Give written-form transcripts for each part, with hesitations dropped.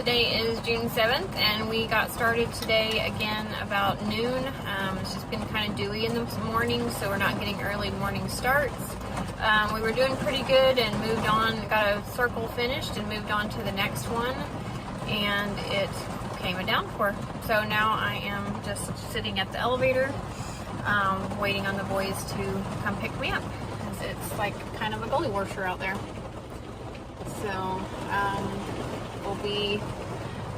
Today is June 7th and we got started today again about noon. It's just been kind of dewy in the morning, so we're not getting early morning starts. We were doing pretty good and moved on, got a circle finished and moved on to the next one, and it came a downpour. So now I am just sitting at the elevator waiting on the boys to come pick me up. It's like kind of a gully washer out there. So we'll be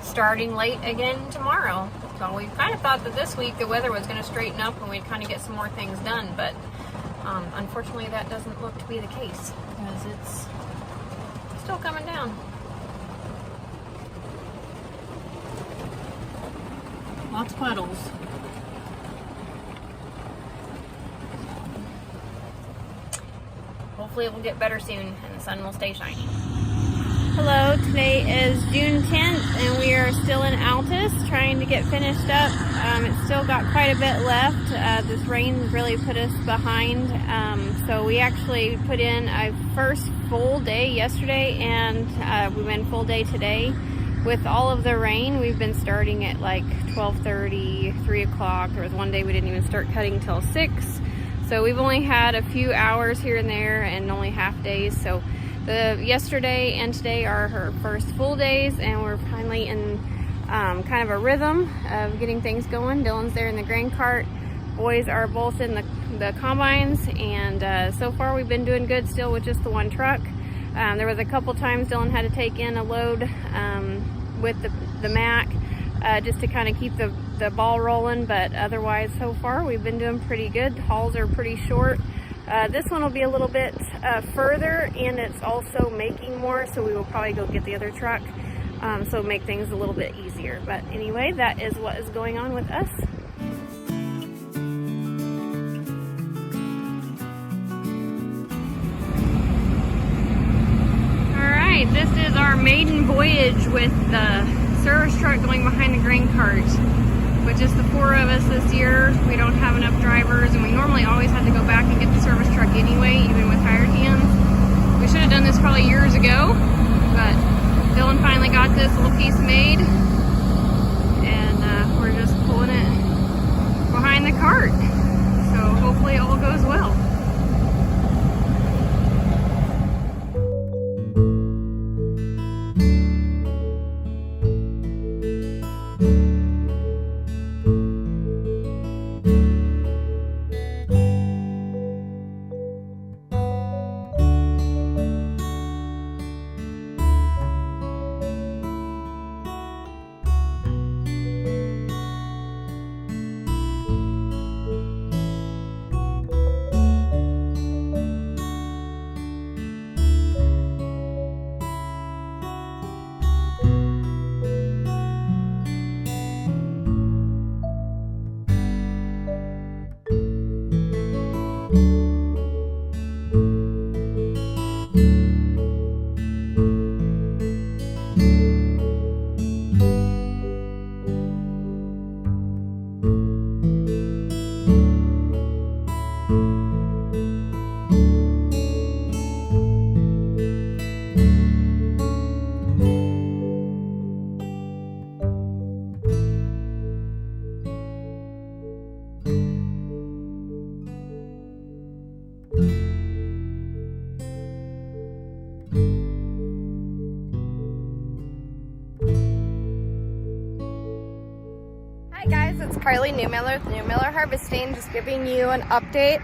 starting late again tomorrow. So we kind of thought that this week the weather was going to straighten up and we'd kind of get some more things done, but unfortunately that doesn't look to be the case because it's still coming down. Lots of puddles. Hopefully it will get better soon and the sun will stay shiny. Hello, today is June 10th and we are still in Altus trying to get finished up. It's still got quite a bit left. This rain really put us behind. So we actually put in a first full day yesterday and we went full day today. With all of the rain, we've been starting at like 12:30, 3 o'clock. There was one day we didn't even start cutting till 6. So we've only had a few hours here and there and only half days. So yesterday and today are her first full days, and we're finally in kind of a rhythm of getting things going. Dylan's there in the grain cart. Boys are both in the combines, and so far we've been doing good still with just the one truck. There was a couple times Dylan had to take in a load with the Mac just to kind of keep the ball rolling, but otherwise so far we've been doing pretty good. Hauls are pretty short. This one will be a little bit further, and it's also making more, so we will probably go get the other truck, so make things a little bit easier. But anyway, that is what is going on with us. Alright, this is our maiden voyage with the service truck going behind the grain cart. With just the 4 of us this year, we don't have enough drivers, and we normally always had to go back and get the service truck anyway, even with hired hands. We should have done this probably years ago, but Dylan finally got this little piece made, and we're just pulling it behind the cart. So hopefully all goes well. Hi guys, it's Karlie Neumiller with Neumiller Harvesting, just giving you an update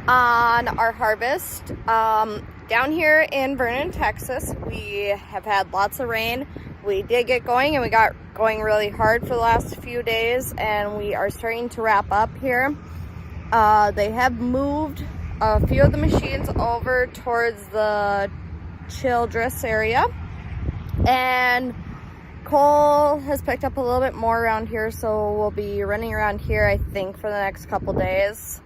on our harvest. Down here in Vernon, Texas, we have had lots of rain. We did get going, and we got going really hard for the last few days, and we are starting to wrap up here. They have moved a few of the machines over towards the Childress area, and Cole has picked up a little bit more around here, so we'll be running around here, I think, for the next couple days.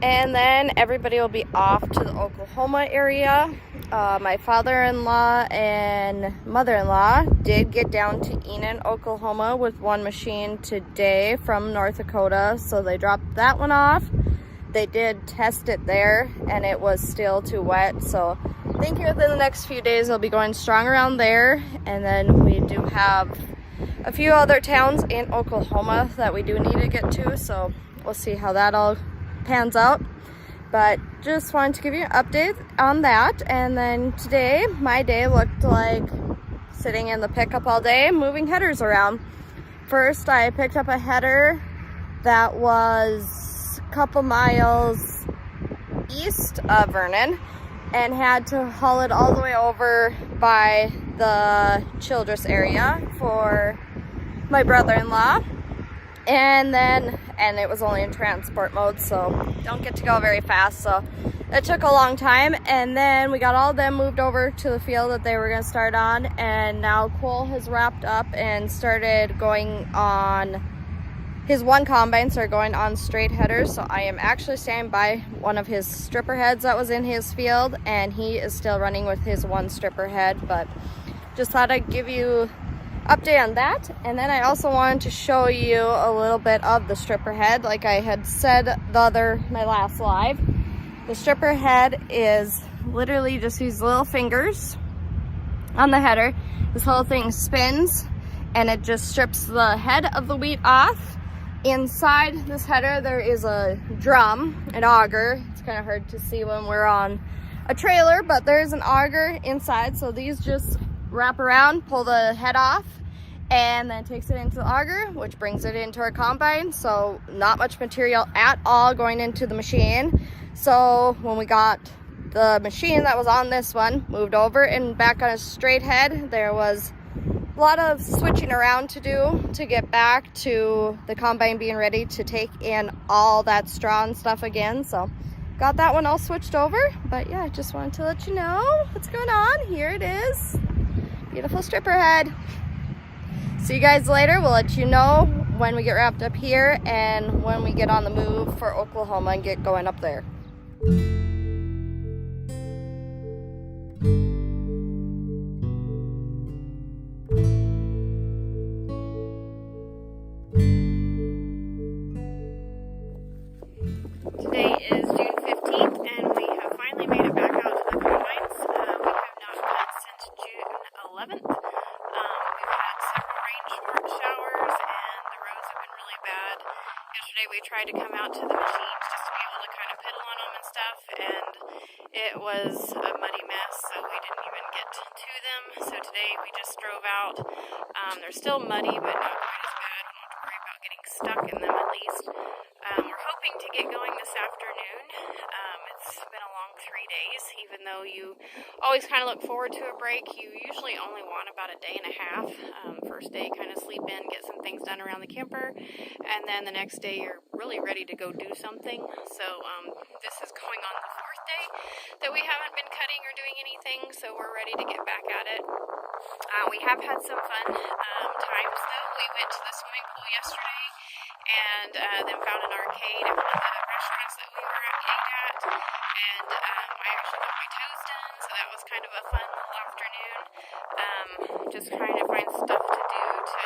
And then everybody will be off to the Oklahoma area. My father-in-law and mother-in-law did get down to Enid, Oklahoma with one machine today from North Dakota, so they dropped that one off. They did test it there, and it was still too wet, so I think within the next few days I'll be going strong around there, and then we do have a few other towns in Oklahoma that we do need to get to, so we'll see how that all pans out. But just wanted to give you an update on that. And then today, my day looked like sitting in the pickup all day, moving headers around. First, I picked up a header that was a couple miles east of Vernon and had to haul it all the way over by the Childress area for my brother-in-law. And it was only in transport mode, so don't get to go very fast, so it took a long time. And then we got all of them moved over to the field that they were going to start on, and now Cole has wrapped up and started going on his one combine, started going on straight headers. So I am actually standing by one of his stripper heads that was in his field, and he is still running with his one stripper head. But just thought I'd give you update on that. And then I also wanted to show you a little bit of the stripper head. Like I had said my last live, the stripper head is literally just these little fingers on the header. This whole thing spins and it just strips the head of the wheat off. Inside this header there is a drum, an auger. It's kind of hard to see when we're on a trailer, but there's an auger inside, so these just wrap around, pull the head off, and then takes it into the auger, which brings it into our combine. So not much material at all going into the machine. So when we got the machine that was on this one moved over and back on a straight head, there was a lot of switching around to do to get back to the combine being ready to take in all that straw and stuff again. So got that one all switched over. But yeah, I just wanted to let you know what's going on. Here it is. Beautiful stripper head. See you guys later. We'll let you know when we get wrapped up here and when we get on the move for Oklahoma and get going up there. Today is June 15th, and we have finally made it back out to the combines. We have not cut since June 11th. We've had several rain showers, and the roads have been really bad. Yesterday we tried to come out to the machines just to be able to kind of piddle on them and stuff, and it was a muddy mess, so we didn't even get to them. So today we just drove out. They're still muddy, but not quite as bad. We don't have to worry about getting stuck in them at least. We're hoping to get going this afternoon. It's been a long 3 days. Even though you always kind of look forward to a break, you usually only want about a day and a half. First day, kind of sleep in, get some things done around the camper, and then the next day you're really ready to go do something. So this is going on the 4th day that we haven't been cutting or doing anything, so we're ready to get back at it. We have had some fun times though. We went to the swimming pool yesterday and then found an arcade at one of the restaurants that we were eating at, and I actually got my toes done, so that was kind of a fun little afternoon. Just trying to find stuff to do to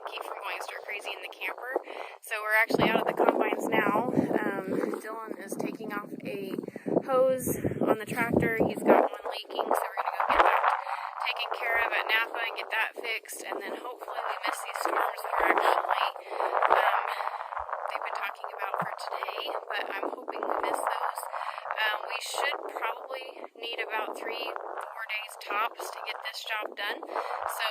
keep from going stir crazy in the camper. So we're actually out of the combines now. Dylan is taking off a hose on the tractor. He's got one leaking, so we're going to go get that taken care of at Napa and get that fixed, and then hopefully we miss these storms that are actually they've been talking about for today, but I'm hoping we miss those. We should probably need about 3-4 days tops to get this job done, so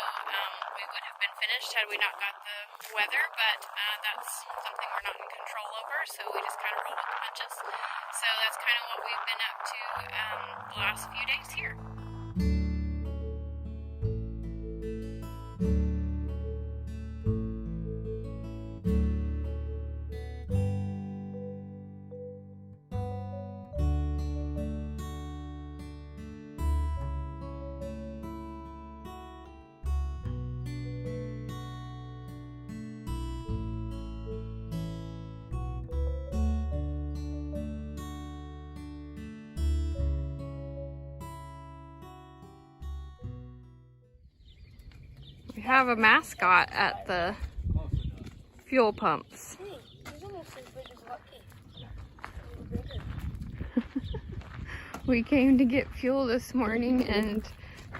we would have been finished had we not got the weather, but that's something we're not in control over, so we just kind of roll with the punches. So that's kind of what we've been up to the last few days here. We have a mascot at the fuel pumps. Hey, he's almost as big as Lucky. We came to get fuel this morning and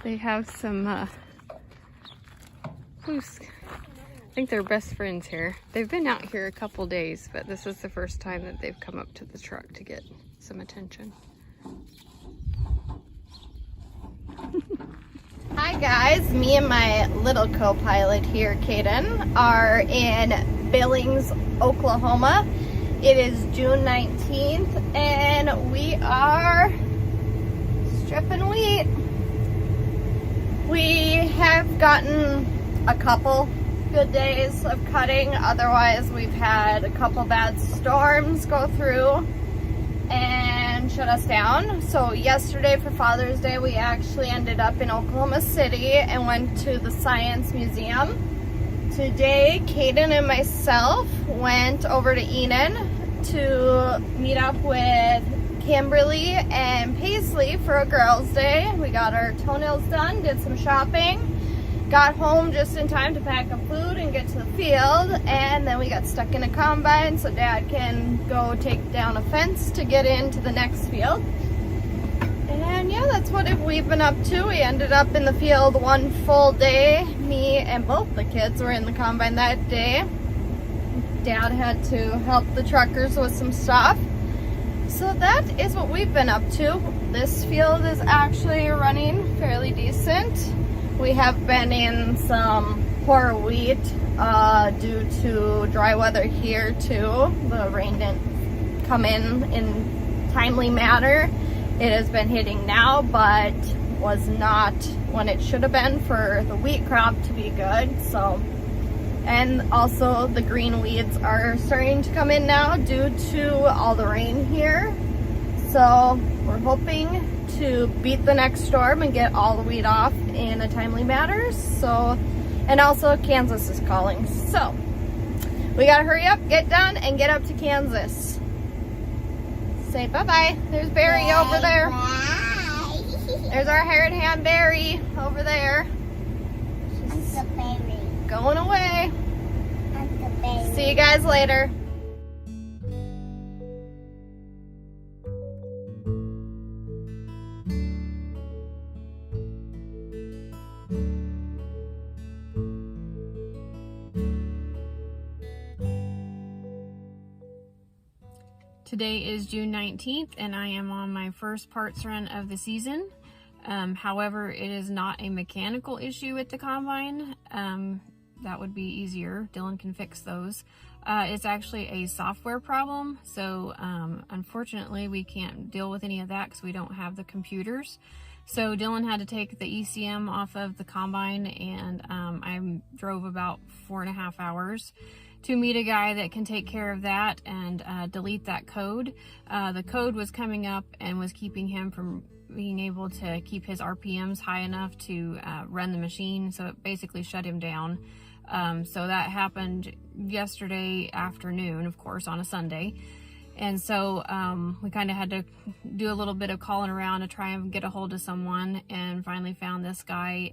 they have some, I think they're best friends here. They've been out here a couple days, but this is the first time that they've come up to the truck to get some attention. Hi guys, me and my little co-pilot here, Kaden, are in Billings, Oklahoma. It is June 19th and we are stripping wheat. We have gotten a couple good days of cutting, otherwise we've had a couple bad storms go through and shut us down. So yesterday for Father's Day we actually ended up in Oklahoma City and went to the Science Museum. Today Kaden and myself went over to Enon to meet up with Kimberly and Paisley for a girls' day. We got our toenails done, did some shopping, got home just in time to pack up food and get to the field, and then we got stuck in a combine so Dad can go take down a fence to get into the next field. And yeah, that's what we've been up to. We ended up in the field one full day. Me and both the kids were in the combine that day. Dad had to help the truckers with some stuff. So that is what we've been up to. This field is actually running fairly decent. We have been in some poor wheat due to dry weather here too. The rain didn't come in timely manner. It has been hitting now, but was not when it should have been for the wheat crop to be good. So, and also the green weeds are starting to come in now due to all the rain here. So we're hoping to beat the next storm and get all the wheat off in a timely manner. So, and also Kansas is calling. So we gotta hurry up, get done, and get up to Kansas. Say bye-bye. There's Barry over there. Bye. There's our hired hand Barry over there. Uncle Barry. Going away. Uncle Barry. See you guys later. Today is June 19th and I am on my first parts run of the season. However, it is not a mechanical issue with the combine. That would be easier. Dylan can fix those. It's actually a software problem. So unfortunately we can't deal with any of that because we don't have the computers. So Dylan had to take the ECM off of the combine and I drove about 4.5 hours to meet a guy that can take care of that and delete that code. The code was coming up and was keeping him from being able to keep his RPMs high enough to run the machine, so it basically shut him down. So that happened yesterday afternoon, of course, on a Sunday. And so we kind of had to do a little bit of calling around to try and get a hold of someone, and finally found this guy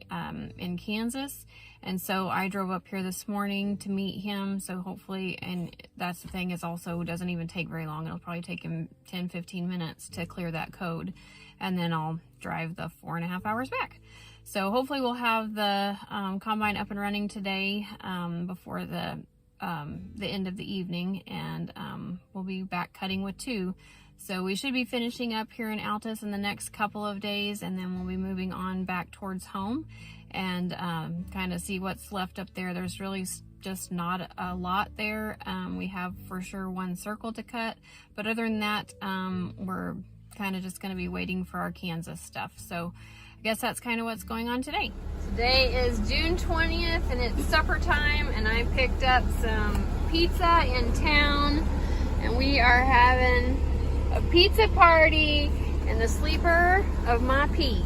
in Kansas. And so I drove up here this morning to meet him. So hopefully, and that's the thing, is also doesn't even take very long. It'll probably take him 10-15 minutes to clear that code. And then I'll drive the 4.5 hours back. So hopefully we'll have the combine up and running today before the end of the evening, and we'll be back cutting with 2. So we should be finishing up here in Altus in the next couple of days, and then we'll be moving on back towards home and kind of see what's left up there. There's really just not a lot there. We have for sure 1 circle to cut, but other than that, we're kind of just going to be waiting for our Kansas stuff. So I guess that's kind of what's going on today. Today is June 20th and it's supper time, and I picked up some pizza in town and we are having a pizza party in the sleeper of my Pete.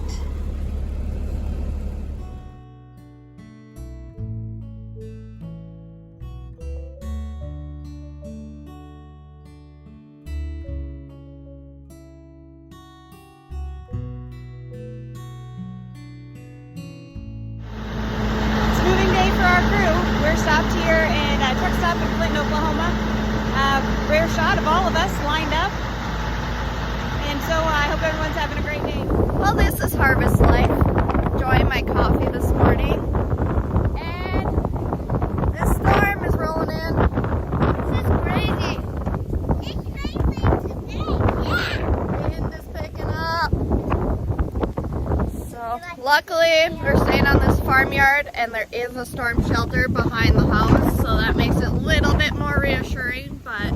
Stopped here in a truck stop in Clinton, Oklahoma. Rare shot of all of us lined up. And So I hope everyone's having a great day. Well, this is Harvest Life. Enjoying my coffee this morning. And this storm is rolling in. This is crazy. It's crazy today. Yeah. Wind is picking up. So luckily we're staying on this farmyard and there is a storm shelter behind the house, so that makes it a little bit more reassuring, but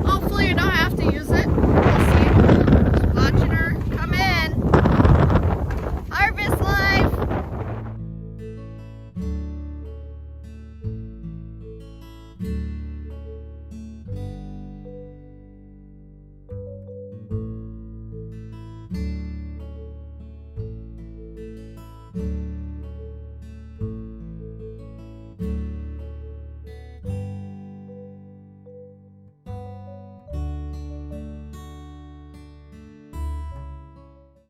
hopefully you don't have to use it.